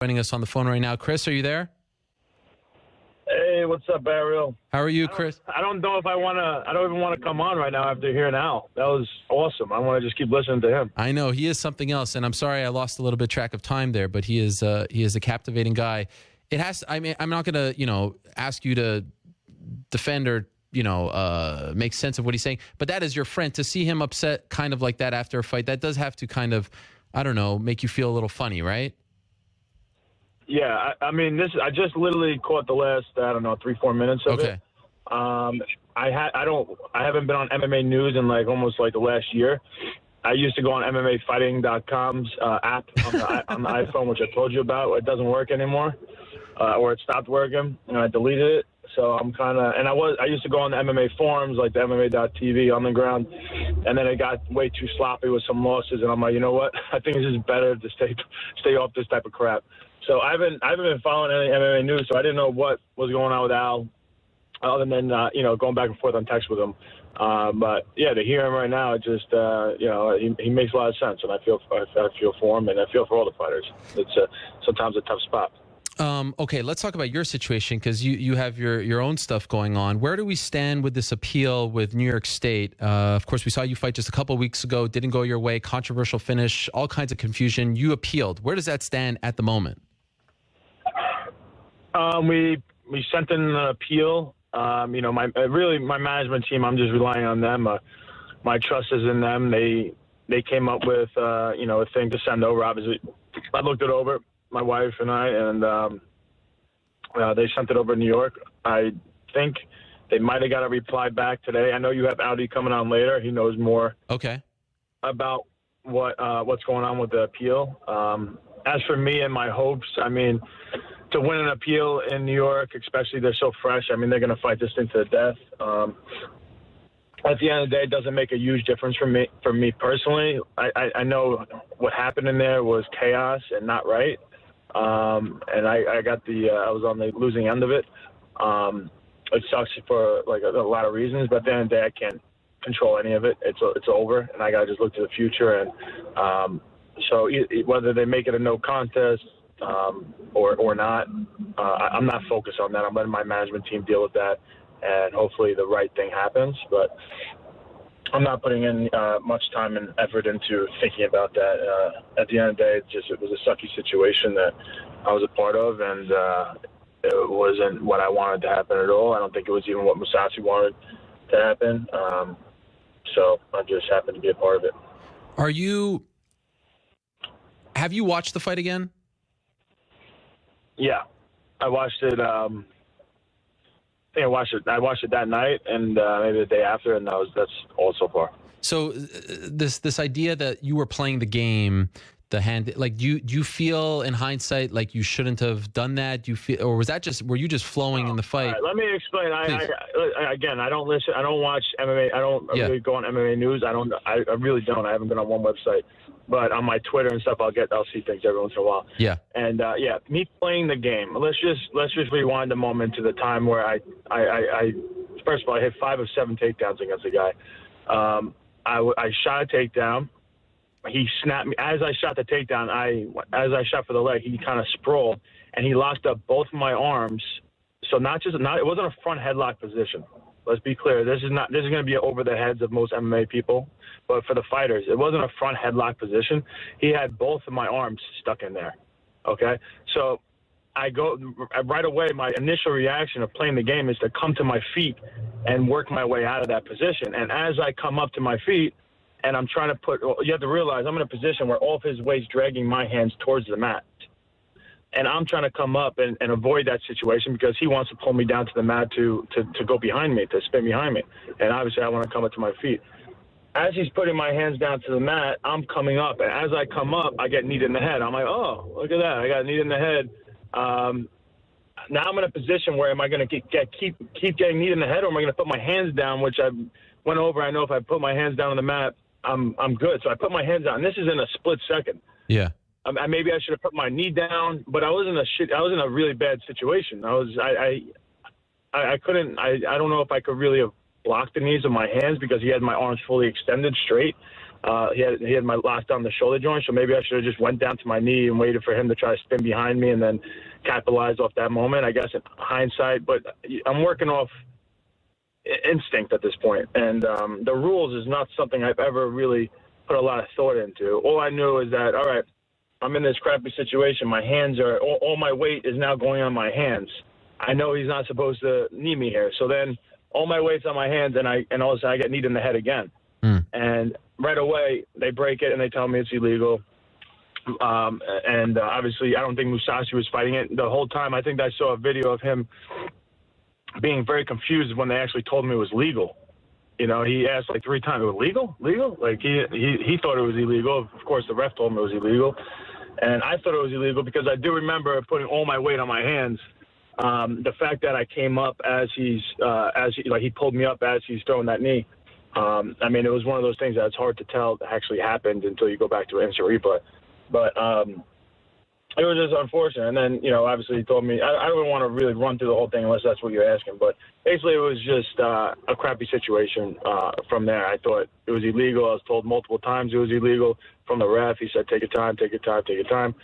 joining us on the phone right now. Chris, are you there? Hey, what's up, Ariel? How are you, Chris? I don't know if I want to. I don't even want to come on right now after hearing Al. That was awesome. I want to just keep listening to him. I know he is something else, and I'm sorry I lost a little bit track of time there, but he is a captivating guy. It has. I mean, I'm not going to ask you to defend or make sense of what he's saying, but that is your friend. To see him upset kind of like that after a fight, that does have to kind of, I don't know, make you feel a little funny, right? Yeah, I mean, I just literally caught the last, 3-4 minutes of it. I haven't been on MMA news in almost the last year. I used to go on MMAfighting.com's app on the iPhone, which I told you about. It doesn't work anymore, or it stopped working, and I deleted it. So I'm kind of, and I used to go on the MMA forums, like the MMA.tv on the ground, and then it got way too sloppy with some losses, and I'm like, you know what? I think it's just better to stay off this type of crap. So I haven't been following any MMA news, so I didn't know what was going on with Al, other than going back and forth on text with him. But yeah, to hear him right now, it just he makes a lot of sense, and I feel for him, and I feel for all the fighters. It's sometimes a tough spot. Okay, let's talk about your situation, because you have your own stuff going on. Where do we stand with this appeal with New York State? Of course, we saw you fight just a couple of weeks ago. Didn't go your way. Controversial finish. All kinds of confusion. You appealed. Where does that stand at the moment? We sent in an appeal. My management team, I'm just relying on them. My trust is in them. They came up with a thing to send over. Obviously, I looked it over, my wife and I, and they sent it over to New York. I think they might have got a reply back today. I know you have Audi coming on later. He knows more. Okay. About what's going on with the appeal. As for me and my hopes, I mean, to win an appeal in New York, especially, they're so fresh. I mean, they're going to fight this thing to the death. At the end of the day, it doesn't make a huge difference for me personally. I know what happened in there was chaos and not right. And I got I was on the losing end of it. It sucks for a lot of reasons, but at the end of the day, I can't control any of it. It's over, and I got to just look to the future. And so whether they make it a no contest or not, I'm not focused on that. I'm letting my management team deal with that, and hopefully the right thing happens. But I'm not putting in much time and effort into thinking about that. At the end of the day, it was a sucky situation that I was a part of, and it wasn't what I wanted to happen at all. I don't think it was even what Mousasi wanted to happen. So I just happened to be a part of it. Have you watched the fight again? Yeah, I watched it. I think I watched it that night, and maybe the day after, and that's all so far. So this idea that you were playing the game, do you feel in hindsight like you shouldn't have done that? Do you feel, or were you just flowing in the fight? Right, let me explain. I don't listen. I don't watch MMA. I don't really go on MMA news. I really don't. I haven't been on one website. But on my Twitter and stuff, I'll see things every once in a while. Yeah. And me playing the game. Let's just rewind a moment to the time where I first of all, I hit 5 of 7 takedowns against a guy. I shot a takedown. He snapped me as I shot the takedown. As I shot for the leg, he kind of sprawled and he locked up both of my arms. So it wasn't a front headlock position. Let's be clear. This is going to be over the heads of most MMA people. But for the fighters, it wasn't a front headlock position. He had both of my arms stuck in there. Okay? So I go right away. My initial reaction of playing the game is to come to my feet and work my way out of that position. And as I come up to my feet and I'm trying to you have to realize I'm in a position where all of his weight's dragging my hands towards the mat. And I'm trying to come up and avoid that situation because he wants to pull me down to the mat to go behind me, to spin behind me. And obviously I want to come up to my feet. As he's putting my hands down to the mat, I'm coming up. And as I come up, I get kneed in the head. I'm like, oh, look at that. I got kneed in the head. Now I'm in a position where am I going to keep getting kneed in the head, or am I going to put my hands down, which I went over. I know if I put my hands down on the mat, I'm good. So I put my hands down. And this is in a split second. Yeah. Maybe I should have put my knee down, but I was in a really bad situation. I couldn't. I don't know if I could really have blocked the knees of my hands because he had my arms fully extended straight. He had my locked on the shoulder joint, so maybe I should have just went down to my knee and waited for him to try to spin behind me and then capitalize off that moment, I guess, in hindsight. But I'm working off instinct at this point, and the rules is not something I've ever really put a lot of thought into. All I knew is that, all right, I'm in this crappy situation. My hands are all my weight is now going on my hands. I know he's not supposed to knee me here, so then all my weight's on my hands, and all of a sudden I get kneed in the head again. And right away they break it and they tell me it's illegal. Obviously I don't think Mousasi was fighting it the whole time. I think I saw a video of him being very confused when they actually told him it was legal. You know, he asked like 3 times, legal? Like he thought it was illegal. Of course, the ref told him it was illegal. And I thought it was illegal because I do remember putting all my weight on my hands. The fact that I came up he pulled me up as he's throwing that knee. I mean, it was one of those things that's hard to tell actually happened until you go back to an instant replay. But it was just unfortunate. And then, you know, obviously he told me, I don't want to really run through the whole thing unless that's what you're asking. But basically it was just a crappy situation from there. I thought it was illegal. I was told multiple times it was illegal from the ref. He said, take your time, take your time, take your time.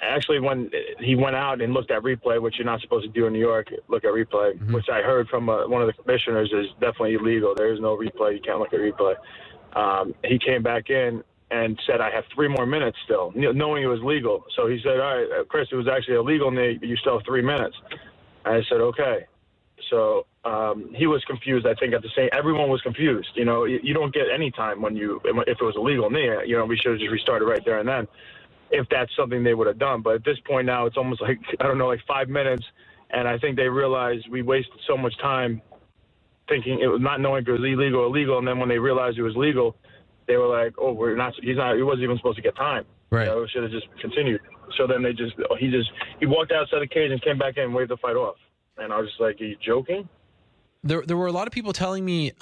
Actually, when he went out and looked at replay, which you're not supposed to do in New York, look at replay, which I heard from one of the commissioners is definitely illegal. There is no replay. You can't look at replay. He came back in and said, I have 3 more minutes still, knowing it was legal. So he said, all right, Chris, it was actually illegal, and you still have 3 minutes. And I said, okay. So he was confused, I think, everyone was confused. You know, you don't get any time if it was illegal knee. You know, we should have just restarted right there and then, if that's something they would have done. But at this point now, it's almost like, I don't know, like 5 minutes. And I think they realized we wasted so much time thinking it was not knowing if it was illegal or legal. And then when they realized it was legal, they were like, oh, he wasn't even supposed to get time. Right. You know, we should have just continued. So then he walked outside the cage and came back in and waved the fight off. And I was just like, are you joking? There were a lot of people telling me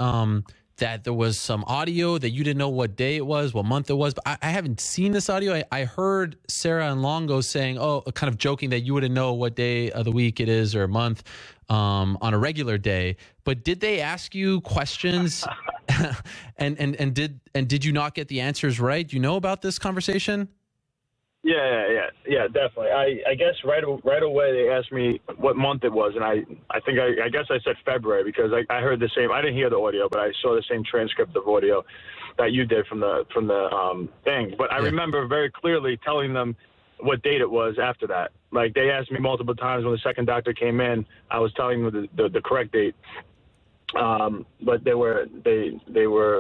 that there was some audio that you didn't know what day it was, what month it was. But I haven't seen this audio. I heard Sarah and Longo saying, kind of joking that you wouldn't know what day of the week it is or month on a regular day. But did they ask you questions and did you not get the answers right? Do you know about this conversation? Yeah, definitely. I guess right away they asked me what month it was, and I guess I said February because I heard the same. I didn't hear the audio, but I saw the same transcript of audio that you did from the thing. But I remember very clearly telling them what date it was after that. Like they asked me multiple times when the second doctor came in. I was telling them the correct date. But they were,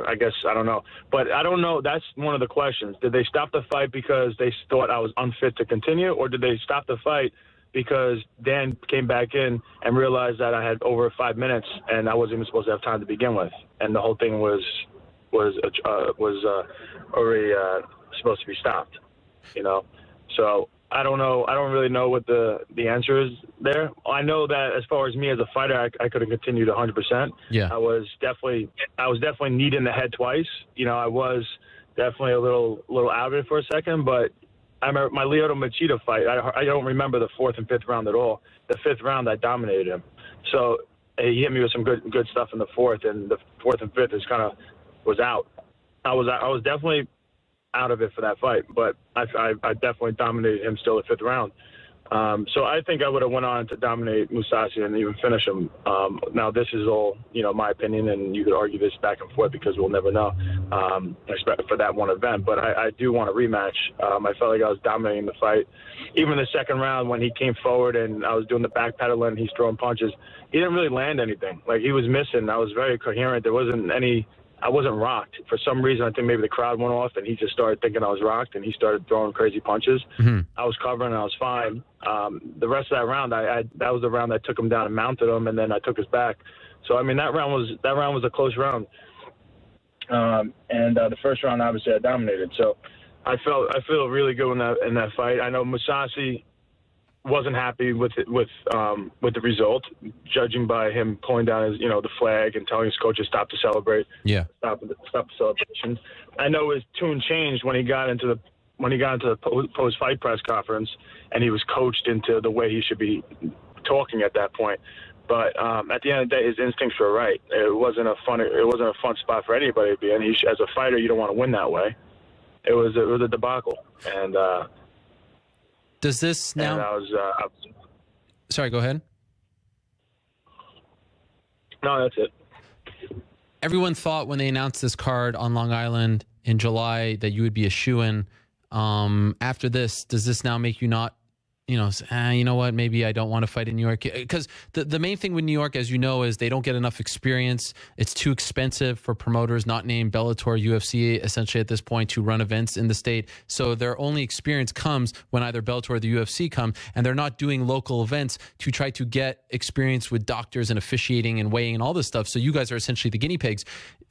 I guess, I don't know. But I don't know. That's one of the questions. Did they stop the fight because they thought I was unfit to continue? Or did they stop the fight because Dan came back in and realized that I had over 5 minutes and I wasn't even supposed to have time to begin with? And the whole thing was already supposed to be stopped, you know? So I don't know. I don't really know what the answer is there. I know that as far as me as a fighter, I could have continued 100%. Yeah. I was definitely kneed in the head twice. You know, I was definitely a little out of it for a second, but I remember my Lyoto Machida fight. I don't remember the 4th and 5th round at all. The 5th round, I dominated him. So he hit me with some good stuff in the 4th, and the 4th and 5th was out. I was definitely out of it for that fight, but I definitely dominated him still at 5th round. So I think I would have went on to dominate Mousasi and even finish him. Now this is all, you know, my opinion, and you could argue this back and forth because we'll never know, for that one event. But I do want a rematch. I felt like I was dominating the fight. Even the second round when he came forward and I was doing the backpedaling, he's throwing punches. He didn't really land anything. Like he was missing. I was very coherent. There wasn't any. I wasn't rocked. For some reason, I think maybe the crowd went off and he just started thinking I was rocked and he started throwing crazy punches. Mm-hmm. I was covering and I was fine. The rest of that round, that was the round I took him down and mounted him, and then I took his back. So I mean that round was a close round. And the first round, obviously, I dominated. So I feel really good in that fight. I know Mousasi wasn't happy with the result, judging by him pulling down his, the flag and telling his coaches stop to celebrate. Yeah. Stop the celebrations. I know his tune changed when he got into the post-fight press conference, and he was coached into the way he should be talking at that point. But at the end of the day, his instincts were right. It wasn't a fun spot for anybody to be in. As a fighter, you don't want to win that way. It was a debacle. And does this now? And I was sorry, go ahead. No, that's it. Everyone thought when they announced this card on Long Island in July that you would be a shoo-in. After this, does this now make you not, you know what, maybe I don't want to fight in New York? Because the main thing with New York, as you know, is they don't get enough experience. It's too expensive for promoters not named Bellator, UFC, essentially at this point, to run events in the state. So their only experience comes when either Bellator or the UFC come, and they're not doing local events to try to get experience with doctors and officiating and weighing and all this stuff. So you guys are essentially the guinea pigs.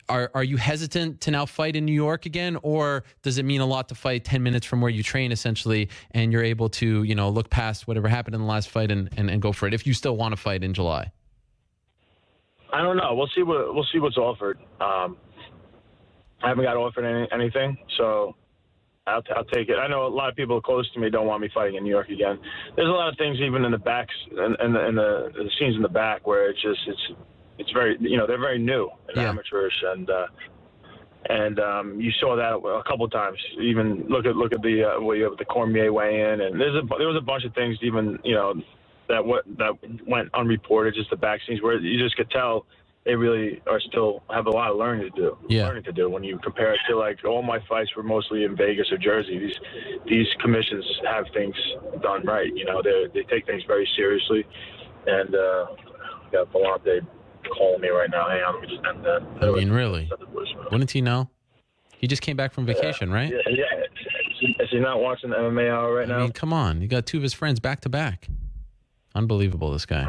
Are you hesitant to now fight in New York again, or does it mean a lot to fight 10 minutes from where you train, essentially, and you're able to, look past whatever happened in the last fight and go for it if you still want to fight in July? I don't know. We'll see what's offered. I haven't got offered anything, so I'll take it. I know a lot of people close to me don't want me fighting in New York again. There's a lot of things even in the backs and the scenes in the back where it's very, they're very new and amateurish, and you saw that a couple of times. Even look at the Cormier weigh-in, and there was a bunch of things even that went unreported, just the back scenes where you just could tell they really still have a lot of learning to do when you compare it to, like, all my fights were mostly in Vegas or Jersey. These commissions have things done right. They take things very seriously, and got Vellante calling me right now. Hang on, let me just end that. I mean, really? Wouldn't he know? He just came back from vacation, right? Yeah. Is he not watching the MMA Hour right now? I mean, come on. You got two of his friends back to back. Unbelievable, this guy.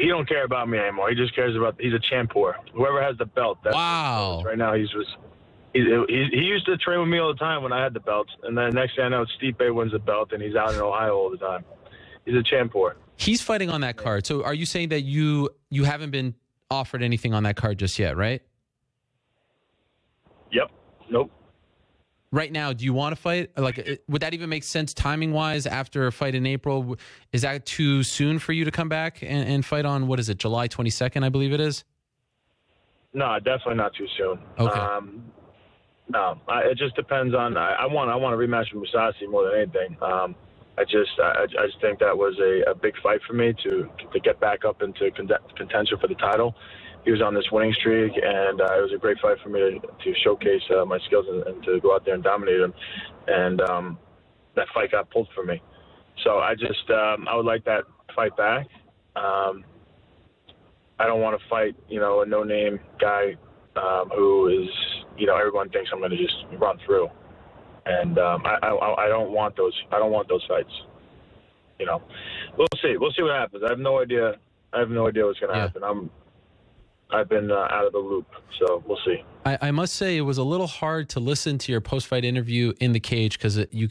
He don't care about me anymore. He just cares about, he's a champion. Whoever has the belt. Wow. Right now, he used to train with me all the time when I had the belt. And then next thing I know, Stipe wins the belt, and he's out in Ohio all the time. He's a champion. He's fighting on that card. So are you saying that you haven't been offered anything on that card just yet, right? Yep. Nope. Right now, do you want to fight? Like, would that even make sense timing-wise after a fight in April? Is that too soon for you to come back and fight on, what is it, July 22nd, I believe it is? No, definitely not too soon. Okay. No, it just depends on. I want a rematch with Mousasi more than anything. I just think that was a big fight for me to get back up into contention for the title. He was on this winning streak, and it was a great fight for me to showcase my skills and to go out there and dominate him. And that fight got pulled from me. So I would like that fight back. I don't want to fight, a no-name guy who is, everyone thinks I'm going to just run through. And I don't want those. I don't want those fights. We'll see. We'll see what happens. I have no idea what's going to happen. I've been out of the loop, so we'll see. I must say it was a little hard to listen to your post-fight interview in the cage because you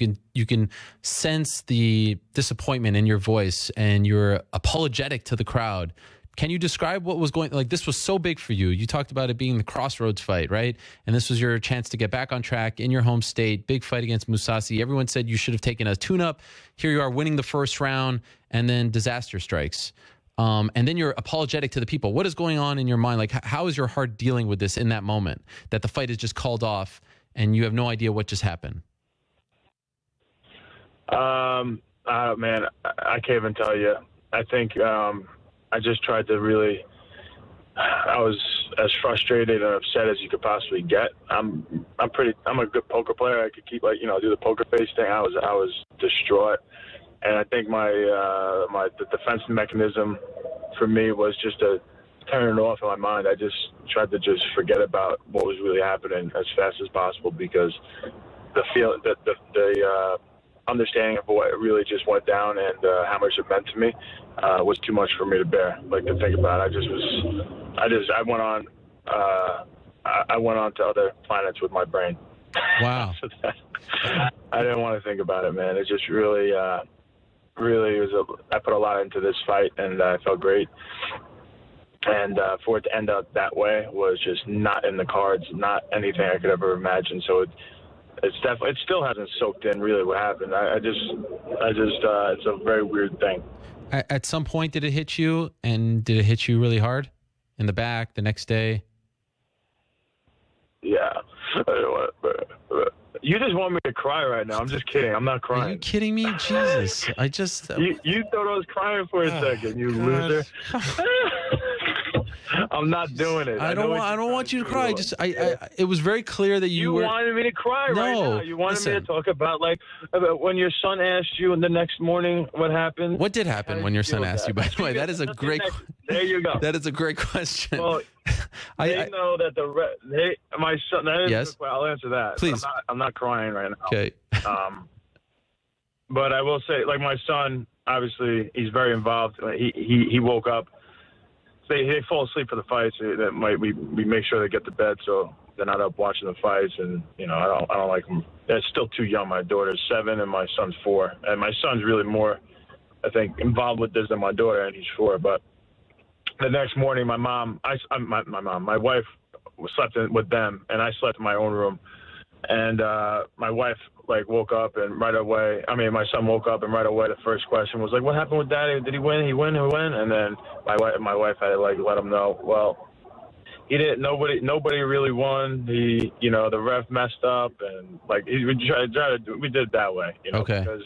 can sense the disappointment in your voice, and you're apologetic to the crowd. Can you describe what was going, like, this was so big for you. You talked about it being the crossroads fight, right? And this was your chance to get back on track in your home state, big fight against Mousasi. Everyone said you should have taken a tune-up. Here you are winning the first round, and then disaster strikes. And then you're apologetic to the people. What is going on in your mind? Like, how is your heart dealing with this in that moment, that the fight is just called off and you have no idea what just happened? Man, I can't even tell you. I think I just tried to really, I was as frustrated and upset as you could possibly get. I'm a good poker player. I could keep, do the poker face thing. I was distraught. And I think the defense mechanism for me was just to turn it off in my mind. I just tried to just forget about what was really happening as fast as possible, because the understanding of what really just went down and how much it meant to me was too much for me to bear. Like, to think about. I went on to other planets with my brain. Wow. So I didn't want to think about it, man. It just really was I put a lot into this fight, and I felt great. And for it to end up that way was just not in the cards, not anything I could ever imagine. So it still hasn't soaked in really what happened. I just it's a very weird thing. At some point, did it hit you, and did it hit you really hard in the back the next day? Yeah. You just want me to cry right now. I'm just kidding. I'm not crying. Are you kidding me? Jesus. I just... You thought I was crying for a second, you loser. I'm not doing it. I don't want you to cry. Just it was very clear that you were... wanted me to cry right now. You wanted me to talk about when your son asked you the next morning what happened. What did happen when your son asked you, by the way? That is a great... There you go. That is a great question. Well, they know that my son... Yes. I'll answer that. Please. I'm not crying right now. Okay. But I will say, like, my son, obviously, he's very involved. He woke up. They fall asleep for the fights. We make sure they get to bed so they're not up watching the fights. And I don't like them. They're still too young. My daughter's 7 and my son's 4. And my son's really more, I think, involved with this than my daughter, and he's 4. But the next morning, my wife slept with them, and I slept in my own room. And my wife woke up, and right away, my son woke up, and right away the first question was like, "What happened with Daddy? Did he win? He win? And then my wife had to let him know. Well, he didn't. Nobody really won. The ref messed up, and we did it that way. Okay. Because